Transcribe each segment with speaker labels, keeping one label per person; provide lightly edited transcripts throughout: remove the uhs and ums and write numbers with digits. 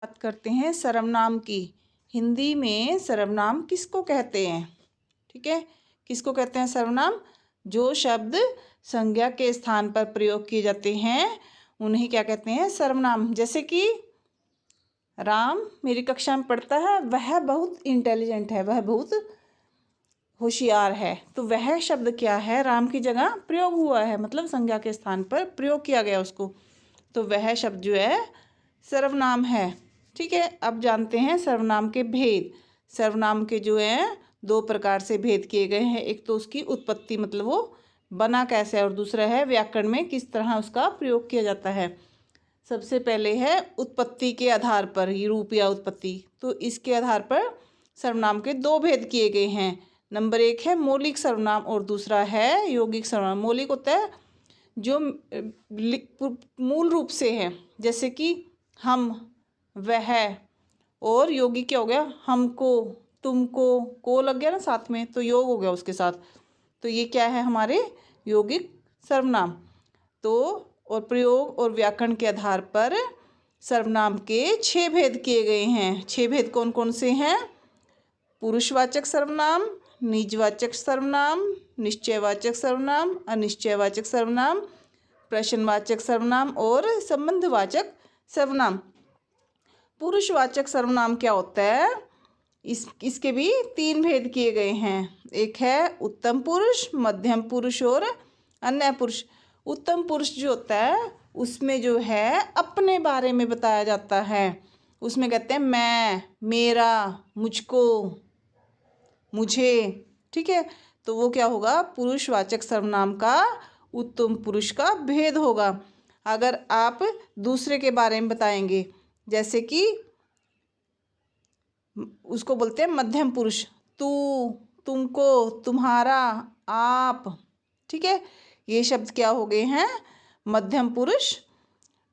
Speaker 1: बात करते हैं सर्वनाम की। हिंदी में सर्वनाम किसको कहते हैं? ठीक है, किसको कहते हैं सर्वनाम? जो शब्द संज्ञा के स्थान पर प्रयोग किए जाते हैं उन्हें क्या कहते हैं? सर्वनाम। जैसे कि राम मेरी कक्षा में पढ़ता है, वह बहुत इंटेलिजेंट है, वह बहुत होशियार है। तो वह शब्द क्या है? राम की जगह प्रयोग हुआ है, मतलब संज्ञा के स्थान पर प्रयोग किया गया उसको, तो वह शब्द जो है सर्वनाम है। ठीक है, अब जानते हैं सर्वनाम के भेद। सर्वनाम के जो है दो प्रकार से भेद किए गए हैं। एक तो उसकी उत्पत्ति, मतलब वो बना कैसे है, और दूसरा है व्याकरण में किस तरह उसका प्रयोग किया जाता है। सबसे पहले है उत्पत्ति के आधार पर, ये रूप या उत्पत्ति। तो इसके आधार पर सर्वनाम के दो भेद किए गए हैं। नंबर एक है मौलिक सर्वनाम और दूसरा है यौगिक सर्वनाम। मौलिक होता है जो मूल रूप से है, जैसे कि हम, वह, और यौगिक क्या हो गया? हमको, तुमको, को लग गया ना साथ में, तो योग हो गया उसके साथ। तो ये क्या है? हमारे यौगिक सर्वनाम। तो और प्रयोग और व्याकरण के आधार पर सर्वनाम के 6 भेद किए गए हैं। 6 भेद कौन कौन से हैं? पुरुषवाचक सर्वनाम, निजवाचक सर्वनाम, निश्चयवाचक सर्वनाम, अनिश्चयवाचक सर्वनाम, प्रश्नवाचक सर्वनाम और संबंधवाचक सर्वनाम। पुरुषवाचक सर्वनाम क्या होता है? इसके भी 3 भेद किए गए हैं। एक है उत्तम पुरुष, मध्यम पुरुष और अन्य पुरुष। उत्तम पुरुष जो होता है उसमें जो है अपने बारे में बताया जाता है। उसमें कहते हैं मैं, मेरा, मुझको, मुझे। ठीक है, तो वो क्या होगा? पुरुषवाचक सर्वनाम का उत्तम पुरुष का भेद होगा। अगर आप दूसरे के बारे में बताएंगे, जैसे कि उसको बोलते हैं मध्यम पुरुष, तू, तुमको, तुम्हारा, आप। ठीक है, ये शब्द क्या हो गए हैं? मध्यम पुरुष,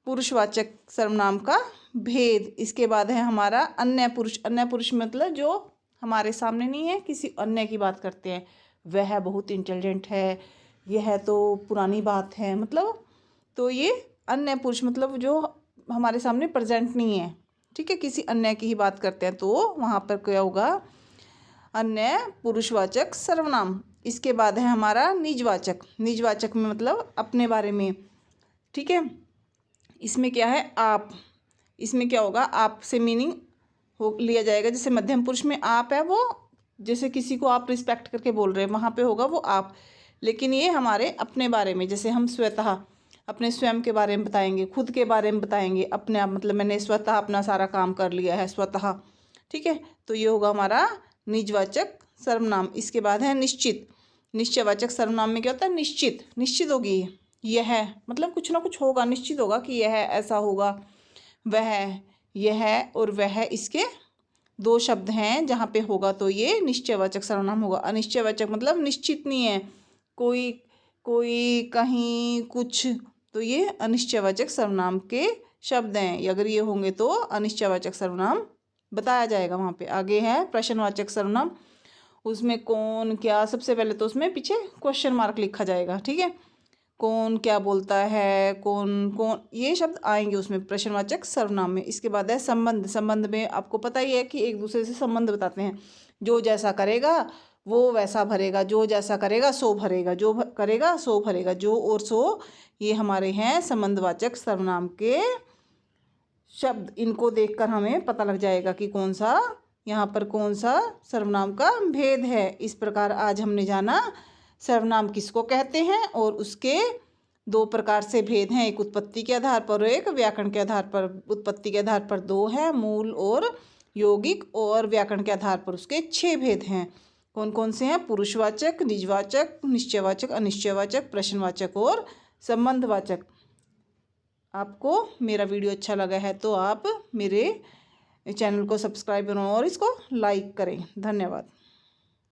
Speaker 1: पुरुषवाचक सर्वनाम का भेद। इसके बाद है हमारा अन्य पुरुष। अन्य पुरुष मतलब जो हमारे सामने नहीं है, किसी अन्य की बात करते हैं। वह बहुत इंटेलिजेंट है, यह तो पुरानी बात है, मतलब। तो ये अन्य पुरुष मतलब जो हमारे सामने प्रेजेंट नहीं है। ठीक है, किसी अन्य की ही बात करते हैं, तो वहाँ पर क्या होगा? अन्य पुरुषवाचक सर्वनाम। इसके बाद है हमारा निजवाचक। निजवाचक में मतलब अपने बारे में। ठीक है, इसमें क्या है? आप। इसमें क्या होगा? आप से मीनिंग हो लिया जाएगा। जैसे मध्यम पुरुष में आप है, वो जैसे किसी को आप रिस्पेक्ट करके बोल रहे हैं, वहाँ पे होगा वो आप। लेकिन ये हमारे अपने बारे में, जैसे हम स्वतः अपने स्वयं के बारे में बताएंगे, खुद के बारे में बताएंगे, अपने आप, मतलब मैंने स्वतः अपना सारा काम कर लिया है, स्वतः। ठीक है, तो ये होगा हमारा निजवाचक सर्वनाम। इसके बाद है निश्चित। निश्चयवाचक सर्वनाम में क्या होता है? निश्चित, निश्चित होगी यह, मतलब कुछ ना कुछ होगा, निश्चित होगा कि यह ऐसा होगा। वह, यह और वह, इसके 2 शब्द हैं जहाँ पे होगा तो ये निश्चयवाचक सर्वनाम होगा। अनिश्चयवाचक मतलब निश्चित नहीं है, कोई कोई कहीं कुछ, तो ये अनिश्चयवाचक सर्वनाम के शब्द हैं। अगर ये होंगे तो अनिश्चयवाचक सर्वनाम बताया जाएगा। वहाँ पे आगे है प्रश्नवाचक सर्वनाम। उसमें कौन, क्या, सबसे पहले तो उसमें पीछे क्वेश्चन मार्क लिखा जाएगा। ठीक है, कौन क्या बोलता है, कौन कौन, ये शब्द आएंगे उसमें प्रश्नवाचक सर्वनाम में। इसके बाद है संबंध। संबंध में आपको पता ही है कि एक दूसरे से संबंध बताते हैं। जो जैसा करेगा वो वैसा भरेगा, जो जैसा करेगा सो भरेगा, जो करेगा सो भरेगा, जो और सो, ये हमारे हैं संबंधवाचक सर्वनाम के शब्द। इनको देखकर हमें पता लग जाएगा कि कौन सा, यहाँ पर कौन सा सर्वनाम का भेद है। इस प्रकार आज हमने जाना सर्वनाम किसको कहते हैं और उसके 2 प्रकार से भेद हैं। एक उत्पत्ति के आधार पर और एक व्याकरण के आधार पर। उत्पत्ति के आधार पर 2 है, मूल और यौगिक, और व्याकरण के आधार पर उसके 6 भेद हैं। कौन कौन से हैं? पुरुषवाचक, निजवाचक, निश्चयवाचक, अनिश्चयवाचक, प्रश्नवाचक और संबंधवाचक। आपको मेरा वीडियो अच्छा लगा है तो आप मेरे चैनल को सब्सक्राइब करें और इसको लाइक करें। धन्यवाद।